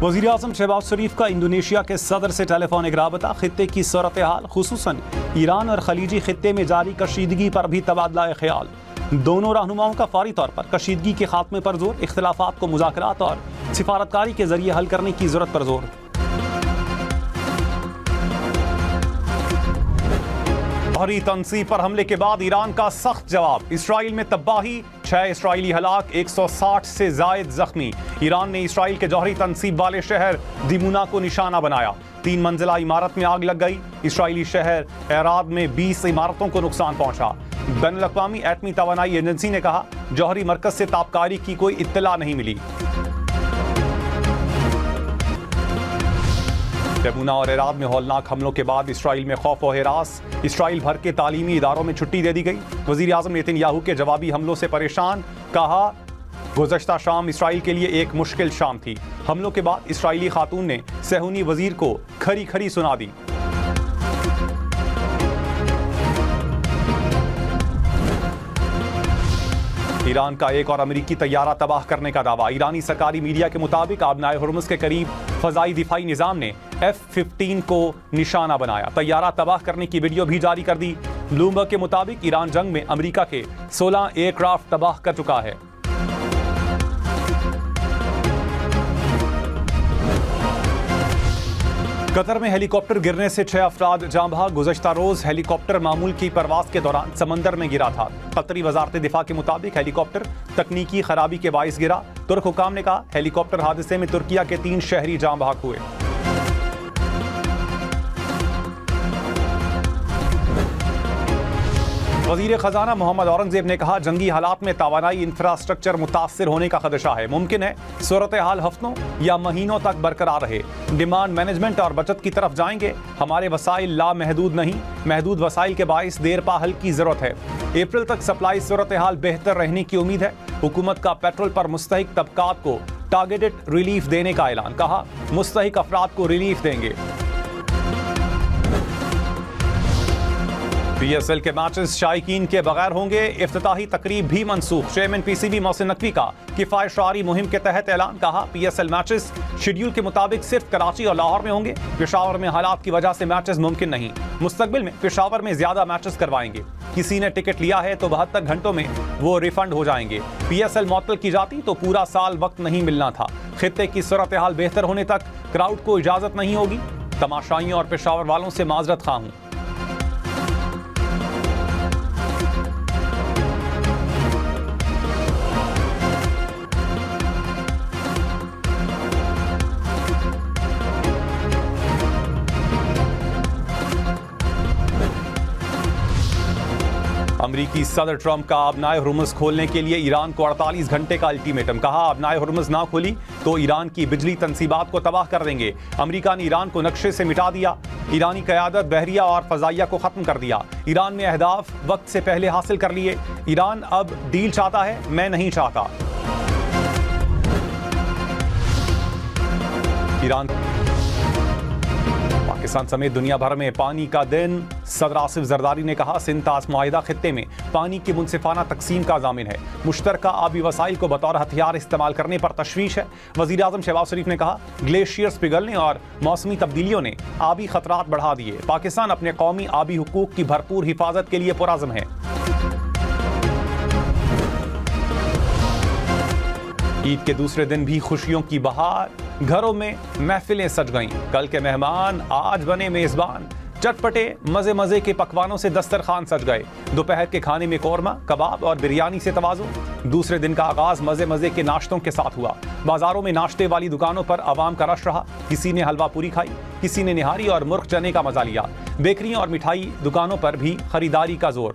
वज़ीर-ए-आज़म शहबाज शरीफ का इंडोनेशिया के सदर से टेलीफोनिक राबता, खित्ते की सूरत हाल खुसूसन ईरान और खलीजी खित्ते में जारी कशीदगी पर भी तबादला ख्याल। दोनों रहनुमाओं का फौरी तौर पर कशीदगी के खात्मे पर जोर, इख्तिलाफात को मुज़ाकरात और सिफारतकारी के जरिए हल करने की ज़रूरत पर जोर। जौहरी तनसीब पर हमले के बाद ईरान का सख्त जवाब, इसराइल में तबाही, 6 इसराइली हलाक, 160 से जायद जख्मी। ईरान ने इसराइल के जौहरी तनसीब वाले शहर दिमुना को निशाना बनाया। 3 मंजिला इमारत में आग लग गई। इसराइली शहर एराद में 20 इमारतों को नुकसान पहुंचा। बैनुल-अक़वामी एटमी तवानाई एजेंसी ने कहा, जौहरी मरकज से ताबकारी की कोई इत्तला नहीं मिली। दिमुना और एराद में हौलनाक हमलों के बाद इसराइल में खौफ और हिरास, इसराइल भर के तालीमी इदारों में छुट्टी दे दी गई। वज़ीर-ए-आज़म नेतन्याहू के जवाबी हमलों से परेशान, कहा गुज़श्ता शाम इसराइल के लिए एक मुश्किल शाम थी। हमलों के बाद इसराइली खातून ने सेहूनी वजीर को खरी खरी सुना दी। ईरान का एक और अमेरिकी तैयारा तबाह करने का दावा। ईरानी सरकारी मीडिया के मुताबिक आबनाए हुर्मुज़ के करीब फ़ज़ाई दिफाई निज़ाम ने F-15 को निशाना बनाया। तैयारा तबाह करने की वीडियो भी जारी कर दी। ब्लूमबर्ग के मुताबिक ईरान जंग में अमेरिका के 16 एयरक्राफ्ट तबाह कर चुका है। कतर में हेलीकॉप्टर गिरने से 6 अफराद जाँ बहक। गुज़श्ता रोज हेलीकॉप्टर मामूल की परवाज के दौरान समंदर में गिरा था। कतरी वजारत दिफा के मुताबिक हेलीकॉप्टर तकनीकी खराबी के बाइस गिरा। तुर्क हुकाम ने कहा, हेलीकॉप्टर हादसे में तुर्किया के 3 शहरी जाँ बहक हुए। वज़ीर ख़जाना मोहम्मद औरंगज़ेब ने कहा, जंगी हालात में तवानाई इंफ्रास्ट्रक्चर मुतासर होने का खदशा है। मुमकिन है सूरत हाल हफ्तों या महीनों तक बरकरार रहे। डिमांड मैनेजमेंट और बचत की तरफ जाएंगे। हमारे वसाइल लामहदूद नहीं, महदूद वसाइल के बाइस देर पा हल की ज़रूरत है। अप्रैल तक सप्लाई सूरत हाल बेहतर रहने की उम्मीद है। हुकूमत का पेट्रोल पर मुस्तहिक तबकात को टारगेटेड रिलीफ देने का ऐलान। कहा, मुस्तहिक अफराद को रिलीफ देंगे। PSL के मैचेस शायकीन के बगैर होंगे। इफ्तिताही तकरीब भी मनसूख। चेयरमैन PCB मोहसिन नकवी का किफायत शारी मुहिम के तहत ऐलान। कहा, PSL मैचेस शेड्यूल के मुताबिक सिर्फ कराची और लाहौर में होंगे। पेशावर में हालात की वजह से मैचेस मुमकिन नहीं। मुस्तकबिल में पेशावर में ज्यादा मैचेस करवाएंगे। किसी ने टिकट लिया है तो 72 घंटों में वो रिफंड हो जाएंगे। PSL मुअत्तल की जाती तो पूरा साल वक्त नहीं मिलना था। खित्ते की सूरत हाल बेहतर होने तक क्राउड को इजाजत नहीं होगी। तमाशाइयों और पेशावर वालों से माजरत खा हूं। अमरीकी सदर ट्रंप का आबनाए हुर्मुज़ खोलने के लिए ईरान को 48 घंटे का अल्टीमेटम। कहा, आबनाए हुर्मुज़ ना खोली तो ईरान की बिजली तनसीबात को तबाह कर देंगे। अमरीका ने ईरान को नक्शे से मिटा दिया। ईरानी क़यादत बहरिया और फ़ज़ाइया को ख़त्म कर दिया। ईरान ने अहदाफ वक्त से पहले हासिल कर लिए। ईरान अब डील चाहता है, मैं नहीं चाहता। ईरान पाकिस्तान समेत दुनिया भर में पानी का दिन। सदर आसिफ जरदारी ने कहा, सिंध तास मुआहिदा खित्ते में पानी की मुनसिफाना तकसीम का ज़ामिन है। मुश्तरका आबी वसाइल को बतौर हथियार इस्तेमाल करने पर तशवीश है। वज़ीर-ए-आज़म शहबाज शरीफ ने कहा, ग्लेशियर्स पिघलने और मौसमी तब्दीलियों ने आबी खतरात बढ़ा दिए। पाकिस्तान अपने कौमी आबी हुकूक की भरपूर हिफाजत के लिए पुरअज़्म है। ईद के दूसरे दिन भी खुशियों की बहार। घरों में महफिलें सज गईं। कल के मेहमान आज बने मेजबान। चटपटे मजे मजे के पकवानों से दस्तरखान सज गए। दोपहर के खाने में कौरमा, कबाब और बिरयानी से तवाज़ो। दूसरे दिन का आगाज मजे मजे के नाश्तों के साथ हुआ। बाजारों में नाश्ते वाली दुकानों पर आवाम का रश रहा। किसी ने हलवा पूरी खाई, किसी ने निहारी और मुर्ग चने का मजा लिया। बेकरियों और मिठाई दुकानों पर भी खरीदारी का जोर।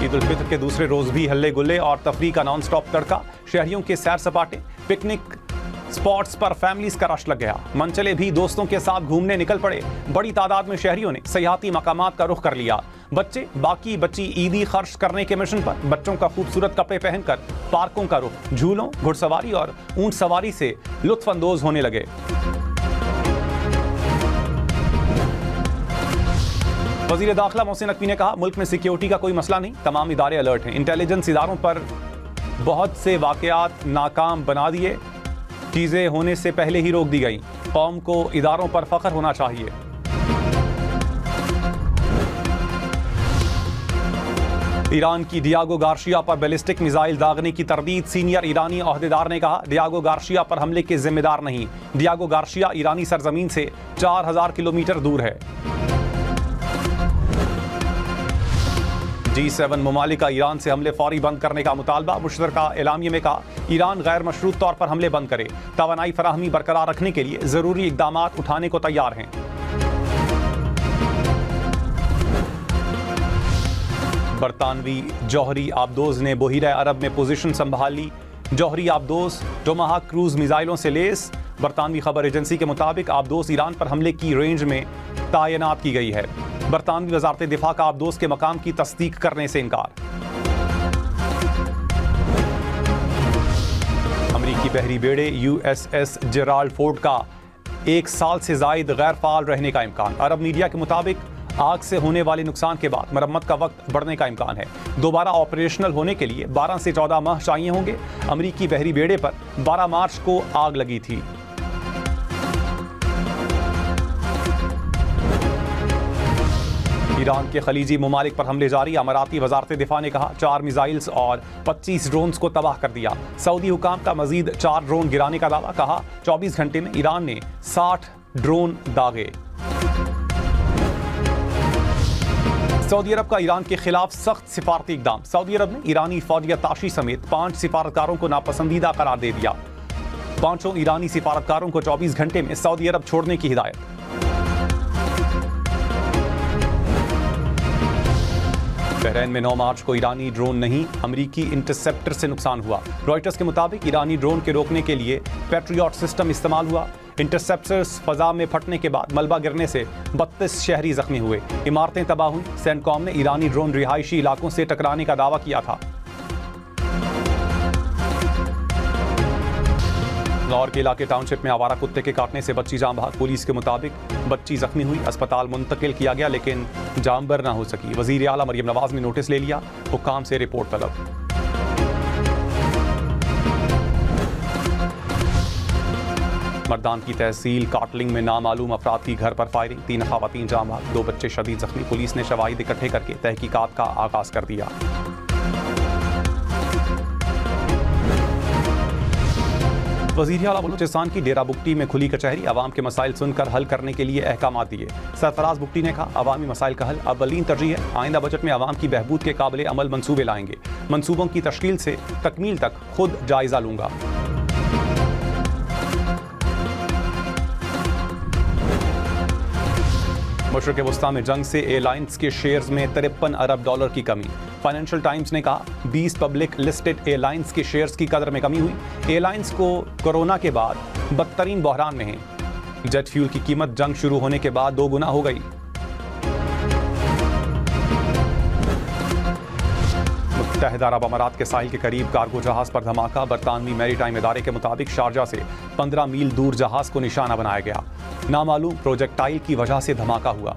ईद उल फित्र के दूसरे रोज भी हल्ले गुल्ले और तफरीह का नॉन स्टॉप तड़का। शहरियों के सैर सपाटे, पिकनिक स्पॉट्स पर फैमिलीज का रश लग गया। मनचले भी दोस्तों के साथ घूमने निकल पड़े। बड़ी तादाद में शहरियों ने सयाहती मकामात का रुख कर लिया। बच्चे बाकी बच्ची ईदी खर्च करने के मिशन पर। बच्चों का खूबसूरत कपड़े पहनकर पार्कों का रुख, झूलों, घुड़सवारी और ऊंट सवारी से लुत्फ अंदोज होने लगे। वजीर दाखिला मोहसिन नकवी ने कहा, मुल्क में सिक्योरिटी का कोई मसला नहीं, तमाम इदारे अलर्ट हैं। इंटेलिजेंस इदारों पर बहुत से वाकयात नाकाम बना दिए, चीज़ें होने से पहले ही रोक दी गई। कौम को इदारों पर फख्र होना चाहिए। ईरान की डियागो गार्शिया पर बैलिस्टिक मिसाइल दागने की तरदीद। सीनियर ईरानी ओहदेदार ने कहा, डियागो गार्शिया पर हमले के जिम्मेदार नहीं। डियागो गार्शिया ईरानी सरजमीन से 4000 किलोमीटर दूर है। G7 ममालिक का ईरान से हमले फौरी बंद करने का मुतालबा। मुश्तरका एलामिया में कहा, ईरान गैर मशरूत तौर पर हमले बंद करे, तवानाई फराहमी बरकरार रखने के लिए जरूरी इकदाम उठाने को तैयार हैं। बरतानवी जौहरी आबदोज ने बहीरा अरब में पोजीशन संभाल ली। जौहरी आबदोज टोमाहाक क्रूज मिसाइलों से लेस। बरतानवी खबर एजेंसी के मुताबिक आबदोज ईरान पर हमले की रेंज में तैनात की गई है। बरतानवी वजारत दिफा का आबदोज के मकाम की तस्दीक करने से इनकार। अमरीकी बहरी बेड़े USS जेराल्ड फोर्ड का 1 साल से जायद गैर फाल रहने का इम्कान। अरब मीडिया के मुताबिक आग से होने वाले नुकसान के बाद मरम्मत का वक्त बढ़ने का इम्कान है। दोबारा ऑपरेशनल होने के लिए 12 से 14 माह चाहिए होंगे। अमरीकी बहरी बेड़े पर 12 मार्च को आग लगी थी। ईरान के खलीजी ममालिक पर हमले जारी। अमाराती वजारत दिफा ने कहा, 4 मिसाइल्स और 25 ड्रोन्स को तबाह कर दिया। सऊदी हुकाम का मजीद 4 ड्रोन गिराने का दावा। कहा, 24 घंटे में ईरान ने 60 ड्रोन दागे। सऊदी अरब का ईरान के खिलाफ सख्त सिफारती इकदाम। सऊदी अरब ने ईरानी फौजी अत्ताशी समेत 5 सिफारतकारों को नापसंदीदा करार दे दिया। 5 ईरानी सिफारतकारों को 24 घंटे में सऊदी अरब छोड़ने की हिदायत। बहरैन में 9 मार्च को ईरानी ड्रोन नहीं, अमरीकी इंटरसेप्टर से नुकसान हुआ। रॉयटर्स के मुताबिक ईरानी ड्रोन के रोकने के लिए पैट्रियट सिस्टम इस्तेमाल हुआ। इंटरसेप्टर्स फजा में फटने के बाद मलबा गिरने से 32 शहरी जख्मी हुए। इमारतें तबाह हुई। सेंटकॉम ने ईरानी ड्रोन रिहायशी इलाकों से टकराने का दावा किया था। लाहौर के इलाके टाउनशिप में आवारा कुत्ते के काटने से बच्ची जाम बहक। पुलिस के मुताबिक बच्ची जख्मी हुई, अस्पताल मुंतकिल किया गया लेकिन जामबर ना हो सकी। वजीर आला मरियम नवाज ने नोटिस ले लिया, हुक्काम से रिपोर्ट तलब। मर्दान की तहसील काटलिंग में नामालूम अफराद की घर पर फायरिंग। 3 खवातीन जाम बहक, 2 बच्चे शदीद जख्मी। पुलिस ने शवाहिद इकट्ठे करके तहकीकात का आगाज कर दिया। वज़ीर आला बलूचिस्तान की डेरा बुगटी में खुली कचहरी। अवाम के मसाइल सुनकर हल करने के लिए अहकाम दिए। सरफराज बुगटी ने कहा, अवामी मसाइल का हल अव्वलीन तरजीह है। आइंदा बजट में अवाम की बहबूद के काबिल अमल मंसूबे लाएंगे। मंसूबों की तश्कील से तकमील तक खुद जायजा लूंगा। मशरक़ वस्ता में जंग से एयरलाइंस के शेयर्स में $53 अरब की कमी। फाइनेंशियल टाइम्स ने कहा, 20 पब्लिक लिस्टेड एयरलाइंस के शेयर्स की कदर में कमी हुई। एयरलाइंस को कोरोना के बाद बदतरीन बहरान में है। जेट फ्यूल की कीमत जंग शुरू होने के बाद 2 गुना हो गई। मुत्तहिदा अरब अमारात के साहिल के करीब कार्गो जहाज पर धमाका। बरतानवी मैरीटाइम इदारे के मुताबिक शारजा से 15 मील दूर जहाज को निशाना बनाया गया। नामालूम प्रोजेक्टाइल की वजह से धमाका हुआ।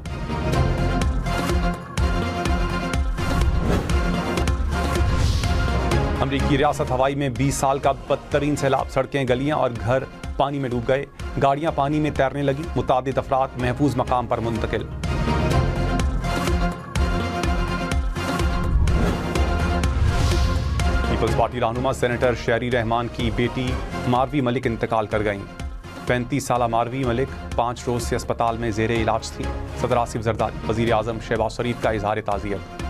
अमरीकी रियासत हवाई में 20 साल का बदतरीन सैलाब। सड़कें, गलियां और घर पानी में डूब गए। गाड़ियां पानी में तैरने लगी। मुतादिद अफराद महफूज मकाम पर मुंतकिल। पीपल्स पार्टी रहनुमा सेनेटर शहरी रहमान की बेटी मारवी मलिक इंतकाल कर गईं। 35 साला मारवी मलिक 5 रोज से अस्पताल में जेरे इलाज थी। सदर आसिफ जरदारी, वजीर आजम शहबाज शरीफ का इजहार ताज़ियत।